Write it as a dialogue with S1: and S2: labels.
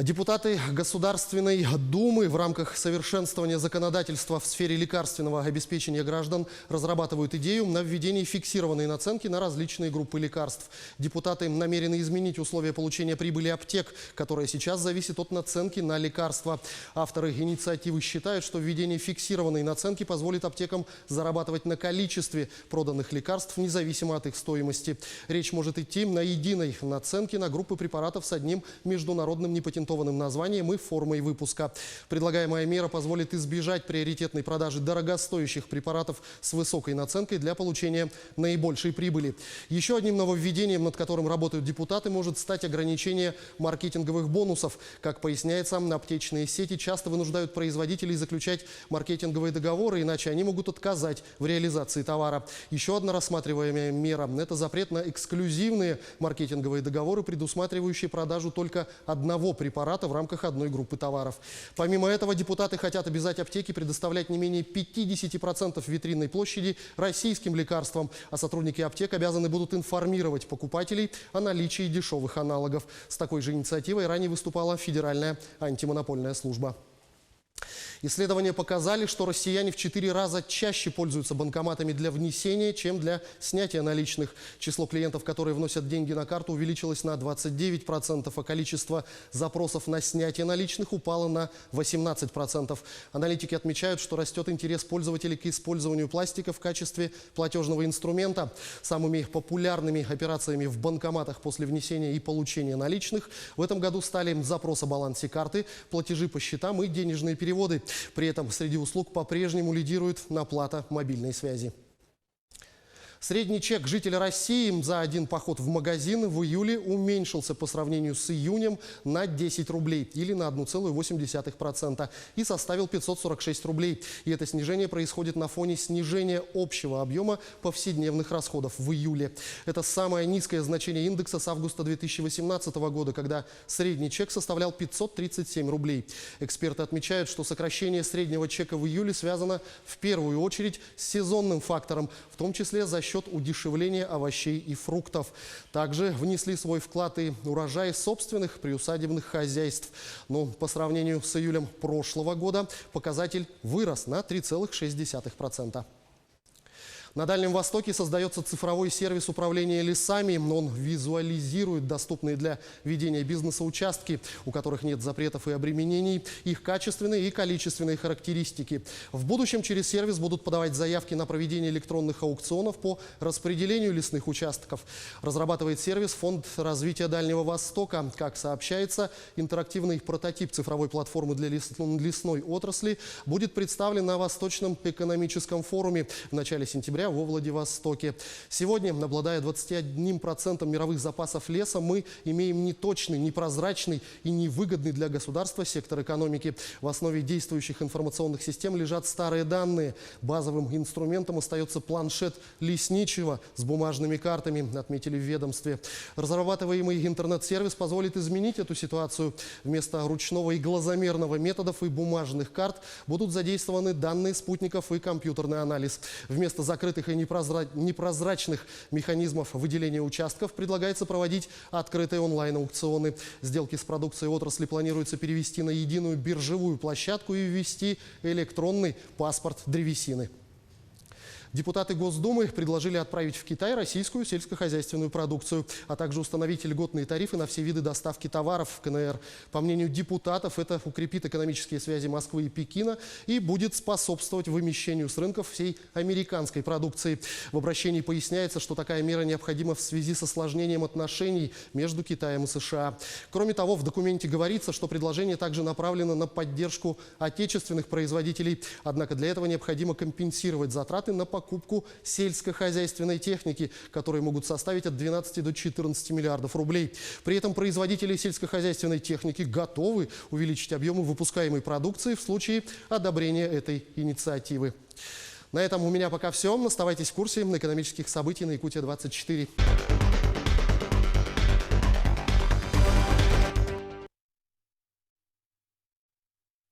S1: Депутаты Государственной Думы в рамках совершенствования законодательства в сфере лекарственного обеспечения граждан разрабатывают идею на введение фиксированной наценки на различные группы лекарств. Депутаты намерены изменить условия получения прибыли аптек, которая сейчас зависит от наценки на лекарства. Авторы инициативы считают, что введение фиксированной наценки позволит аптекам зарабатывать на количестве проданных лекарств, независимо от их стоимости. Речь может идти на единой наценке на группы препаратов с одним международным непатентованным названием и формой выпуска. Предлагаемая мера позволит избежать приоритетной продажи дорогостоящих препаратов с высокой наценкой для получения наибольшей прибыли. Еще одним нововведением, над которым работают депутаты, может стать ограничение маркетинговых бонусов. Как поясняется, аптечные сети часто вынуждают производителей заключать маркетинговые договоры, иначе они могут отказать в реализации товара. Еще одна рассматриваемая мера – это запрет на эксклюзивные маркетинговые договоры, предусматривающие продажу только одного препарата в рамках одной группы товаров. Помимо этого, депутаты хотят обязать аптеки предоставлять не менее 50% витринной площади российским лекарствам, а сотрудники аптек обязаны будут информировать покупателей о наличии дешевых аналогов. С такой же инициативой ранее выступала Федеральная антимонопольная служба. Исследования показали, что россияне в 4 раза чаще пользуются банкоматами для внесения, чем для снятия наличных. Число клиентов, которые вносят деньги на карту, увеличилось на 29%, а количество запросов на снятие наличных упало на 18%. Аналитики отмечают, что растет интерес пользователей к использованию пластика в качестве платежного инструмента. Самыми популярными операциями в банкоматах после внесения и получения наличных в этом году стали запрос о балансе карты, платежи по счетам и денежные переводы. При этом среди услуг по-прежнему лидирует оплата мобильной связи. Средний чек жителя России за один поход в магазин в июле уменьшился по сравнению с июнем на 10 рублей или на 1,8% и составил 546 рублей. И это снижение происходит на фоне снижения общего объема повседневных расходов в июле. Это самое низкое значение индекса с августа 2018 года, когда средний чек составлял 537 рублей. Эксперты отмечают, что сокращение среднего чека в июле связано в первую очередь с сезонным фактором, в том числе за счет удешевления овощей и фруктов. Также внесли свой вклад и урожаи собственных приусадебных хозяйств. Но по сравнению с июлем прошлого года показатель вырос на 3,6%. На Дальнем Востоке создается цифровой сервис управления лесами. Он визуализирует доступные для ведения бизнеса участки, у которых нет запретов и обременений, их качественные и количественные характеристики. В будущем через сервис будут подавать заявки на проведение электронных аукционов по распределению лесных участков. Разрабатывает сервис Фонд развития Дальнего Востока. Как сообщается, интерактивный прототип цифровой платформы для лесной отрасли будет представлен на Восточном экономическом форуме в начале сентября во Владивостоке. Сегодня, обладая 21% мировых запасов леса, мы имеем неточный, непрозрачный и невыгодный для государства сектор экономики. В основе действующих информационных систем лежат старые данные. Базовым инструментом остается планшет лесничего с бумажными картами, отметили в ведомстве. Разрабатываемый интернет-сервис позволит изменить эту ситуацию. Вместо ручного и глазомерного методов и бумажных карт будут задействованы данные спутников и компьютерный анализ. Вместо закрытых и непрозрачных механизмов выделения участков предлагается проводить открытые онлайн-аукционы. Сделки с продукцией отрасли планируется перевести на единую биржевую площадку и ввести электронный паспорт древесины. Депутаты Госдумы предложили отправить в Китай российскую сельскохозяйственную продукцию, а также установить льготные тарифы на все виды доставки товаров в КНР. По мнению депутатов, это укрепит экономические связи Москвы и Пекина и будет способствовать вымещению с рынков всей американской продукции. В обращении поясняется, что такая мера необходима в связи с осложнением отношений между Китаем и США. Кроме того, в документе говорится, что предложение также направлено на поддержку отечественных производителей. Однако для этого необходимо компенсировать затраты на покупку сельскохозяйственной техники, которые могут составить от 12 до 14 миллиардов рублей. При этом производители сельскохозяйственной техники готовы увеличить объемы выпускаемой продукции в случае одобрения этой инициативы. На этом у меня пока все. Оставайтесь в курсе экономических событий на Якутия-24.